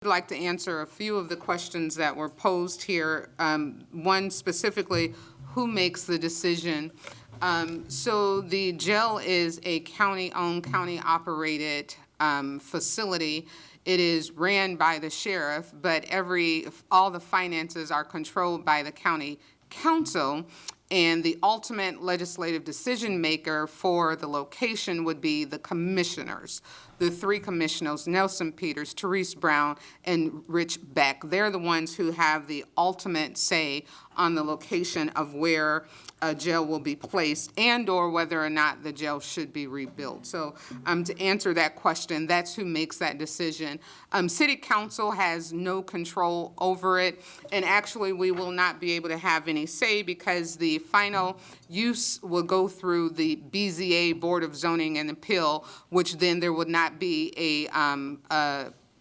I'd like to answer a few of the questions that were posed here. One specifically, who makes the decision? So the jail is a county-owned, county-operated facility. It is ran by the sheriff, but all the finances are controlled by the county council, and the ultimate legislative decision maker for the location would be the commissioners. The three commissioners, Nelson Peters, Therese Brown, and Rich Beck. They're the ones who have the ultimate say on the location of where a jail will be placed and or whether or not the jail should be rebuilt. So to answer that question, that's who makes that decision. City Council has no control over it, and actually we will not be able to have any say because the final use will go through the BZA, Board of Zoning and Appeal, which then there would not be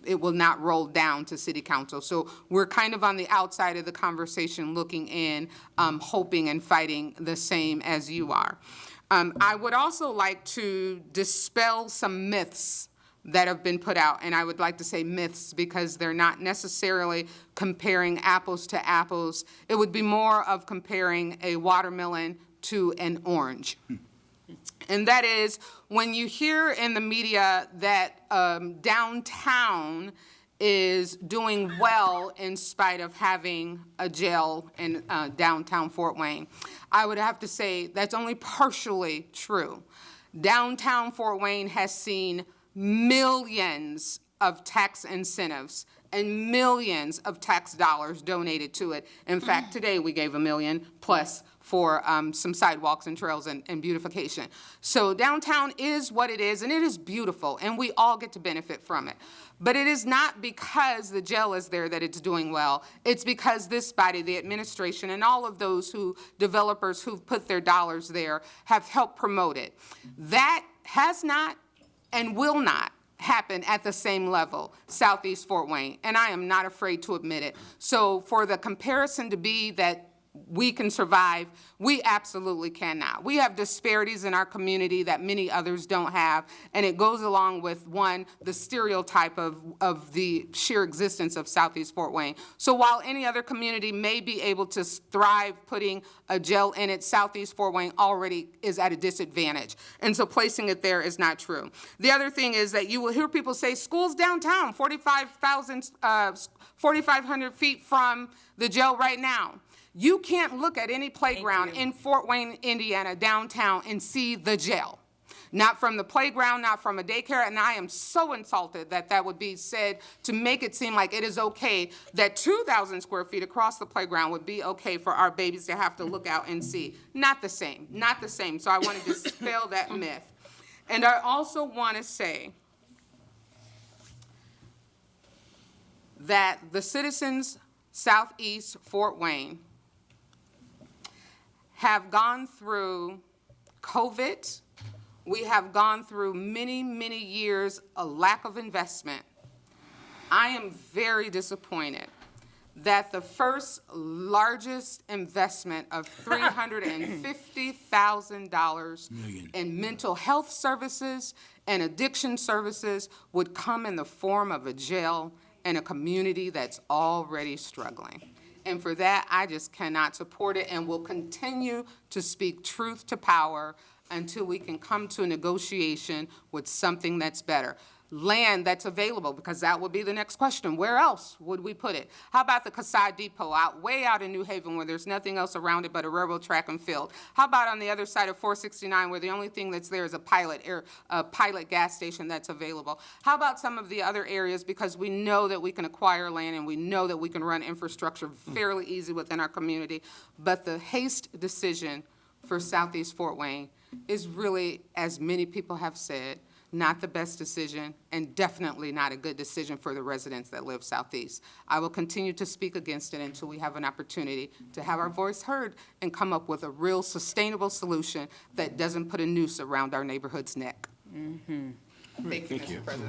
it will not roll down to City Council. So we're kind of on the outside of the conversation looking in, hoping and fighting the same as you are. I would also like to dispel some myths that have been put out, and I would like to say myths because they're not necessarily comparing apples to apples. It would be more of comparing a watermelon to an orange. And that is when you hear in the media that downtown is doing well in spite of having a jail in downtown Fort Wayne, I would have to say that's only partially true. Downtown Fort Wayne has seen millions of tax incentives and millions of tax dollars donated to it. In fact, today we gave $1 million plus for some sidewalks and trails and beautification. So downtown is what it is, and it is beautiful, and we all get to benefit from it. But it is not because the jail is there that it's doing well. It's because this body, the administration, and all of those developers who've put their dollars there have helped promote it. That has not and will not happen at the same level, Southeast Fort Wayne, and I am not afraid to admit it. So for the comparison to be that we can survive, we absolutely cannot. We have disparities in our community that many others don't have, and it goes along with, one, the stereotype of the sheer existence of Southeast Fort Wayne. So while any other community may be able to thrive putting a jail in it, Southeast Fort Wayne already is at a disadvantage, and so placing it there is not true. The other thing is that you will hear people say, schools downtown, 4,500 feet from the jail right now. You can't look at any playground in Fort Wayne, Indiana, downtown, and see the jail. Not from the playground, not from a daycare, and I am so insulted that that would be said to make it seem like it is okay that 2,000 square feet across the playground would be okay for our babies to have to look out and see. Not the same, not the same. So I want to dispel that myth. And I also want to say that the citizens Southeast Fort Wayne have gone through COVID. We have gone through many, many years of lack of investment. I am very disappointed that the first largest investment of $350,000 in mental health services and addiction services would come in the form of a jail in a community that's already struggling. And for that, I just cannot support it and will continue to speak truth to power until we can come to a negotiation with something that's better. Land that's available, because that would be the next question. Where else would we put it? How about the Casad Depot way out in New Haven where there's nothing else around it but a railroad track and field? How about on the other side of 469 where the only thing that's there is a pilot gas station that's available? How about some of the other areas, because we know that we can acquire land and we know that we can run infrastructure fairly easy within our community, but the haste decision for Southeast Fort Wayne is really, as many people have said, not the best decision, and definitely not a good decision for the residents that live Southeast. I will continue to speak against it until we have an opportunity to have our voice heard and come up with a real sustainable solution that doesn't put a noose around our neighborhood's neck. Mm-hmm. Thank you, Mr. President.